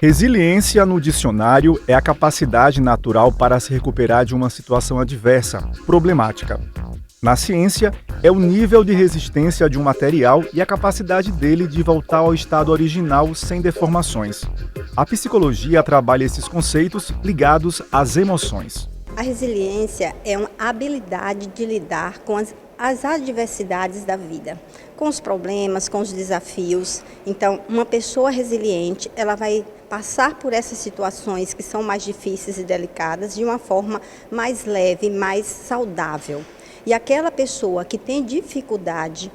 Resiliência, no dicionário, é a capacidade natural para se recuperar de uma situação adversa, problemática. Na ciência, é o nível de resistência de um material e a capacidade dele de voltar ao estado original sem deformações. A psicologia trabalha esses conceitos ligados às emoções. A resiliência é uma habilidade de lidar com as adversidades da vida, com os problemas, com os desafios. Então, uma pessoa resiliente, ela vai passar por essas situações que são mais difíceis e delicadas de uma forma mais leve, mais saudável. E aquela pessoa que tem dificuldade,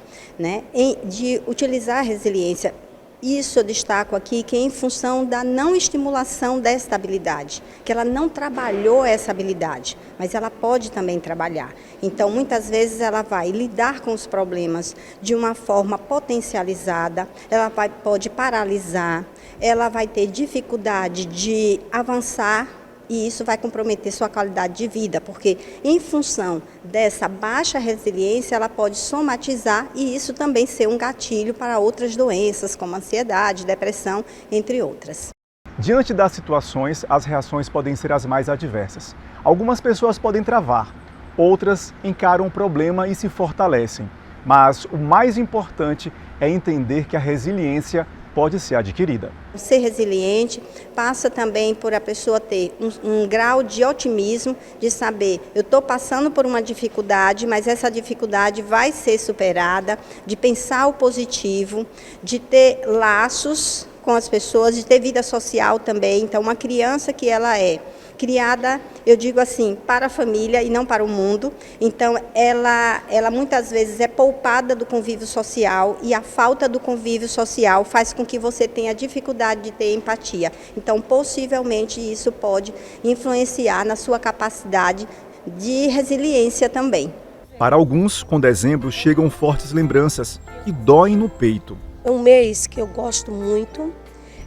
de utilizar a resiliência, isso eu destaco aqui que é em função da não estimulação dessa habilidade, que ela não trabalhou essa habilidade, mas ela pode também trabalhar. Então, muitas vezes ela vai lidar com os problemas de uma forma potencializada, ela pode paralisar, ela vai ter dificuldade de avançar, e isso vai comprometer sua qualidade de vida, porque em função dessa baixa resiliência, ela pode somatizar e isso também ser um gatilho para outras doenças, como ansiedade, depressão, entre outras. Diante das situações, as reações podem ser as mais adversas. Algumas pessoas podem travar, outras encaram o problema e se fortalecem. Mas o mais importante é entender que a resiliência pode ser adquirida. Ser resiliente passa também por a pessoa ter um grau de otimismo, de saber, eu estou passando por uma dificuldade, mas essa dificuldade vai ser superada, de pensar o positivo, de ter laços com as pessoas, de ter vida social também. Então, uma criança que ela é criada, eu digo assim, para a família e não para o mundo. Então, ela muitas vezes é poupada do convívio social e a falta do convívio social faz com que você tenha dificuldade de ter empatia. Então, possivelmente, isso pode influenciar na sua capacidade de resiliência também. Para alguns, com dezembro, chegam fortes lembranças e doem no peito. É um mês que eu gosto muito,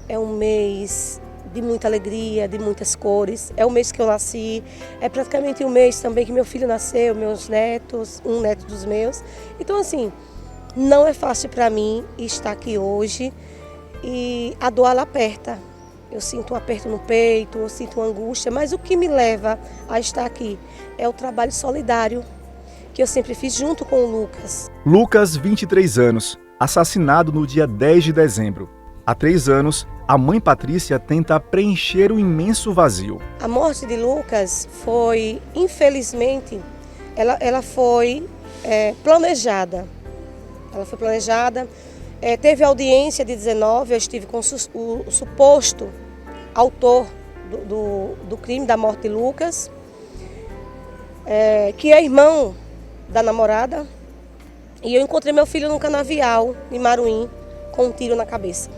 é um mês de muita alegria, de muitas cores. É o mês que eu nasci, é praticamente um mês também que meu filho nasceu, meus netos, um neto dos meus. Então, assim, não é fácil para mim estar aqui hoje e a dor ela aperta. Eu sinto um aperto no peito, eu sinto uma angústia, mas o que me leva a estar aqui é o trabalho solidário que eu sempre fiz junto com o Lucas. Lucas, 23 anos, assassinado no dia 10 de dezembro. Há 3 anos, a mãe Patrícia tenta preencher o imenso vazio. A morte de Lucas foi, infelizmente, ela foi planejada. Ela foi planejada, teve audiência de 19, eu estive com o suposto autor do crime da morte de Lucas, que é irmão da namorada, e eu encontrei meu filho num canavial, em Maruim, com um tiro na cabeça.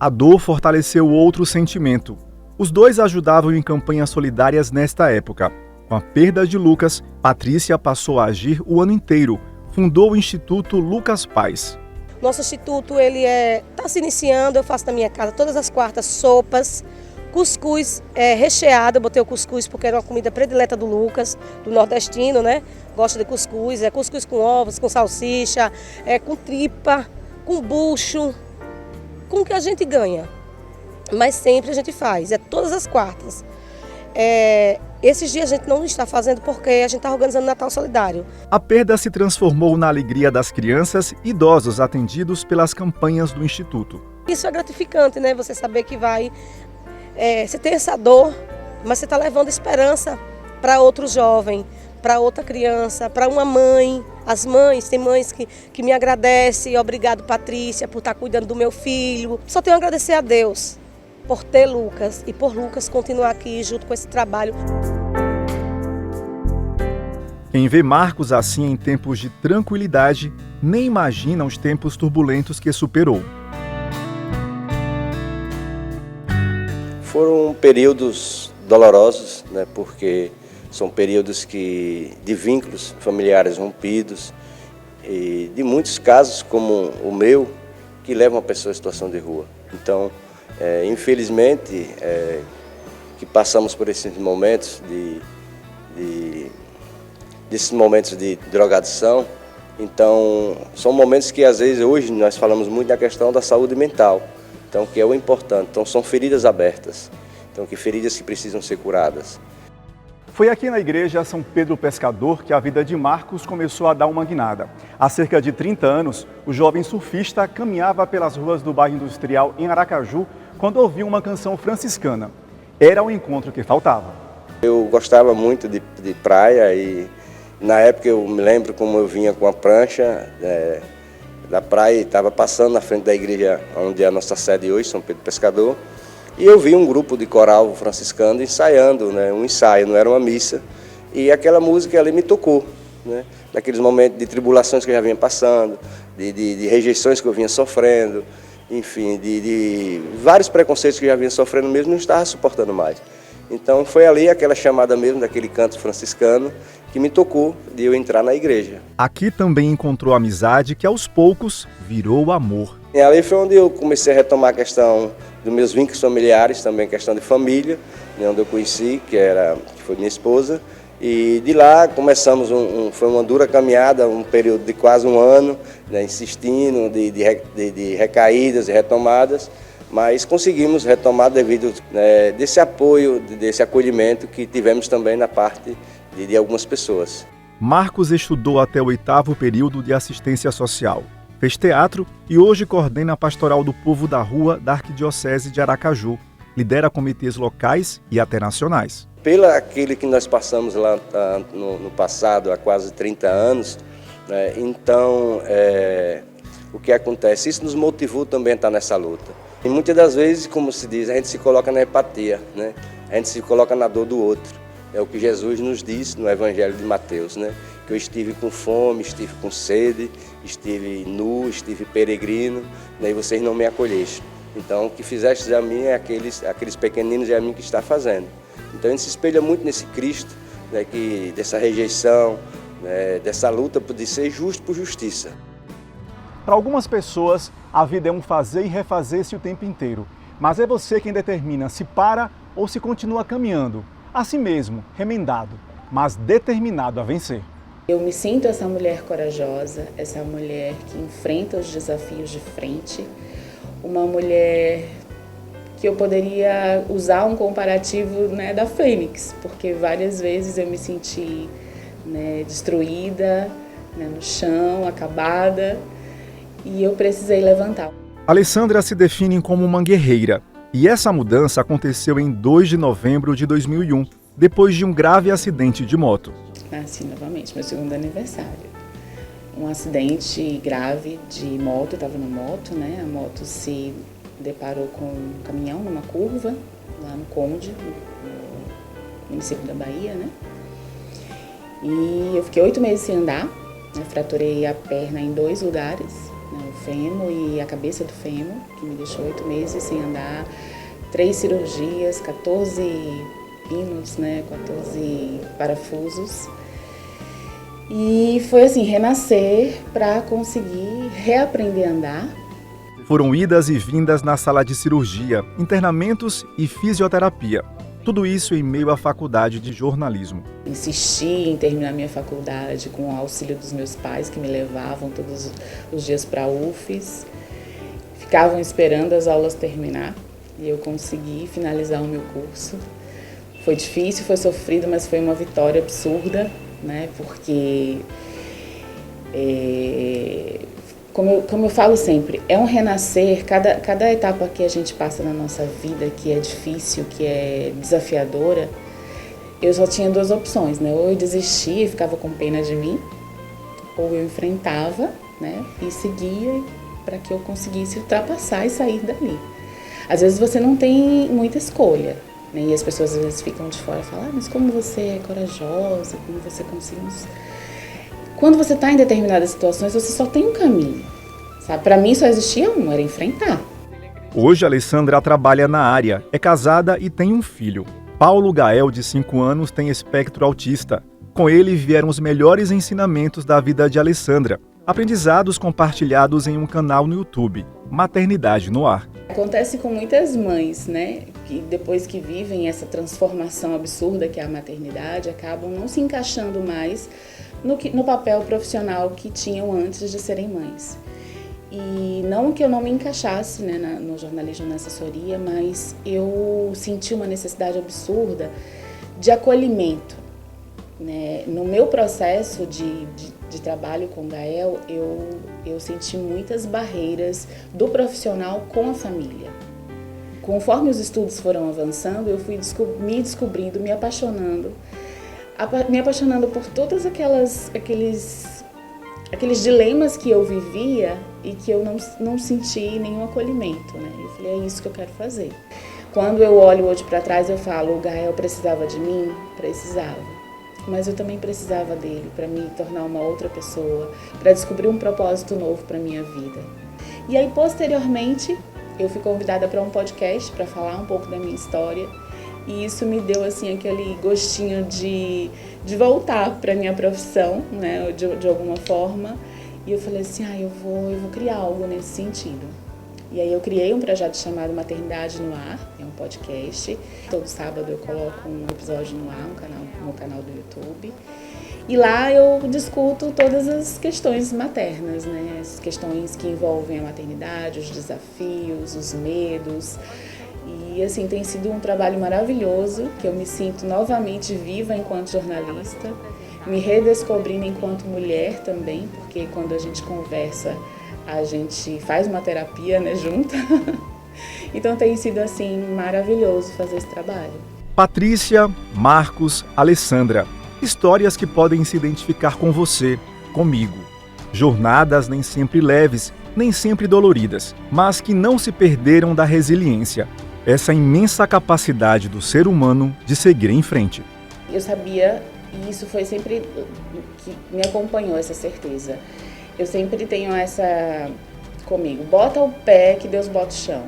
A dor fortaleceu outro sentimento. Os dois ajudavam em campanhas solidárias nesta época. Com a perda de Lucas, Patrícia passou a agir o ano inteiro. Fundou o Instituto Lucas Paz. Nosso instituto está se iniciando, eu faço na minha casa todas as quartas sopas, cuscuz recheado, eu botei o cuscuz porque era uma comida predileta do Lucas, do nordestino, né? Gosta de cuscuz, cuscuz com ovos, com salsicha, com tripa, com bucho, com o que a gente ganha, mas sempre a gente faz, todas as quartas. Esses dias a gente não está fazendo porque a gente está organizando Natal Solidário. A perda se transformou na alegria das crianças e idosos atendidos pelas campanhas do Instituto. Isso é gratificante, né? Você saber que você tem essa dor, mas você está levando esperança para outro jovem, para outra criança, para uma mãe. As mães, tem mães que me agradecem, obrigado Patrícia por estar cuidando do meu filho. Só tenho a agradecer a Deus por ter Lucas e por Lucas continuar aqui junto com esse trabalho. Quem vê Marcos assim em tempos de tranquilidade, nem imagina os tempos turbulentos que superou. Foram períodos dolorosos, né, porque são períodos de vínculos familiares rompidos e de muitos casos, como o meu, que levam a pessoa à situação de rua. Então, infelizmente, que passamos por esses momentos desses momentos de drogadição. Então, são momentos que às vezes hoje nós falamos muito da questão da saúde mental, Então, que é o importante. Então, são feridas abertas. Então, que feridas que precisam ser curadas. Foi aqui na igreja São Pedro Pescador que a vida de Marcos começou a dar uma guinada. Há cerca de 30 anos, o jovem surfista caminhava pelas ruas do bairro Industrial em Aracaju quando ouviu uma canção franciscana. Era o encontro que faltava. Eu gostava muito de praia e na época eu me lembro como eu vinha com a prancha da praia e estava passando na frente da igreja onde é a nossa sede hoje, São Pedro Pescador. E eu vi um grupo de coral franciscano ensaiando, né, um ensaio, não era uma missa. E aquela música ali me tocou, né, naqueles momentos de tribulações que eu já vinha passando, de rejeições que eu vinha sofrendo, enfim, de vários preconceitos que eu já vinha sofrendo mesmo, não estava suportando mais. Então foi ali aquela chamada mesmo daquele canto franciscano que me tocou de eu entrar na igreja. Aqui também encontrou amizade que aos poucos virou amor. E ali foi onde eu comecei a retomar a questão dos meus vínculos familiares, também questão de família, né, onde eu conheci, que foi minha esposa. E de lá começamos, foi uma dura caminhada, um período de quase um ano, né, insistindo, de recaídas e retomadas, mas conseguimos retomar devido desse apoio, desse acolhimento que tivemos também na parte de algumas pessoas. Marcos estudou até o 8º período de assistência social. Fez teatro e hoje coordena a Pastoral do Povo da Rua da Arquidiocese de Aracaju. Lidera comitês locais e até nacionais. Pela aquele que nós passamos lá no passado, há quase 30 anos, né, então o que acontece? Isso nos motivou também a estar nessa luta. E muitas das vezes, como se diz, a gente se coloca na empatia, né? A gente se coloca na dor do outro. É o que Jesus nos disse no Evangelho de Mateus, né? Que eu estive com fome, estive com sede, estive nu, estive peregrino, né? E vocês não me acolheste. Então, o que fizestes a mim é aqueles pequeninos e a mim que está fazendo. Então, a gente se espelha muito nesse Cristo, né? Dessa rejeição, né? Dessa luta de ser justo por justiça. Para algumas pessoas, a vida é um fazer e refazer-se o tempo inteiro. Mas é você quem determina se para ou se continua caminhando. Assim mesmo, remendado, mas determinado a vencer. Eu me sinto essa mulher corajosa, essa mulher que enfrenta os desafios de frente, uma mulher que eu poderia usar um comparativo, né, da Fênix, porque várias vezes eu me senti, né, destruída, né, no chão, acabada, e eu precisei levantar. Alessandra se define como uma guerreira. E essa mudança aconteceu em 2 de novembro de 2001, depois de um grave acidente de moto. Nasci novamente, meu 2º aniversário. Um acidente grave de moto, eu estava na moto, né? A moto se deparou com um caminhão numa curva, lá no Conde, no município da Bahia, né? E eu fiquei 8 meses sem andar, né? Fraturei a perna em 2 lugares, né? O fêmur e a cabeça do fêmur, que me deixou 8 meses sem andar, 3 cirurgias, 14 pinos, né? 14 parafusos. E foi assim, renascer para conseguir reaprender a andar. Foram idas e vindas na sala de cirurgia, internamentos e fisioterapia. Tudo isso em meio à faculdade de jornalismo. Insisti em terminar minha faculdade com o auxílio dos meus pais, que me levavam todos os dias para a UFES. Ficavam esperando as aulas terminar e eu consegui finalizar o meu curso. Foi difícil, foi sofrido, mas foi uma vitória absurda, né? Porque, como eu falo sempre, é um renascer. Cada etapa que a gente passa na nossa vida, que é difícil, que é desafiadora, eu só tinha 2 opções, né? Ou eu desistia e ficava com pena de mim, ou eu enfrentava, né? E seguia para que eu conseguisse ultrapassar e sair dali. Às vezes você não tem muita escolha, né? E as pessoas às vezes ficam de fora e falam, mas como você é corajosa, como você conseguiu... Quando você está em determinadas situações, você só tem um caminho, sabe? Para mim só existia um, era enfrentar. Hoje, a Alessandra trabalha na área, é casada e tem um filho. Paulo Gael, de 5 anos, tem espectro autista. Com ele vieram os melhores ensinamentos da vida de Alessandra, aprendizados compartilhados em um canal no YouTube, Maternidade no Ar. Acontece com muitas mães, né, que depois que vivem essa transformação absurda que é a maternidade, acabam não se encaixando mais no papel profissional que tinham antes de serem mães. E não que eu não me encaixasse, né, no jornalismo, na assessoria, mas eu senti uma necessidade absurda de acolhimento, né? No meu processo de trabalho com o Gael, eu senti muitas barreiras do profissional com a família. Conforme os estudos foram avançando, eu fui me descobrindo, me apaixonando por todos aqueles dilemas que eu vivia e que eu não senti nenhum acolhimento, né? Eu falei, é isso que eu quero fazer. Quando eu olho hoje para trás, eu falo, o Gael precisava de mim? Precisava. Mas eu também precisava dele para me tornar uma outra pessoa, para descobrir um propósito novo para minha vida. E aí, posteriormente, eu fui convidada para um podcast para falar um pouco da minha história. E isso me deu assim aquele gostinho de voltar para minha profissão, né, de alguma forma. E eu falei assim, eu vou criar algo nesse sentido. E aí eu criei um projeto chamado Maternidade no Ar, é um podcast. Todo sábado eu coloco um episódio no ar, no canal do YouTube. E lá eu discuto todas as questões maternas, né? As questões que envolvem a maternidade, os desafios, os medos. E assim, tem sido um trabalho maravilhoso, que eu me sinto novamente viva enquanto jornalista, me redescobrindo enquanto mulher também, porque quando a gente conversa, a gente faz uma terapia, né, junta. Então tem sido assim maravilhoso fazer esse trabalho. Patrícia, Marcos, Alessandra, histórias que podem se identificar com você, comigo. Jornadas nem sempre leves, nem sempre doloridas, mas que não se perderam da resiliência. Essa imensa capacidade do ser humano de seguir em frente. Eu sabia, e isso foi sempre que me acompanhou, essa certeza. Eu sempre tenho essa comigo, bota o pé que Deus bota o chão.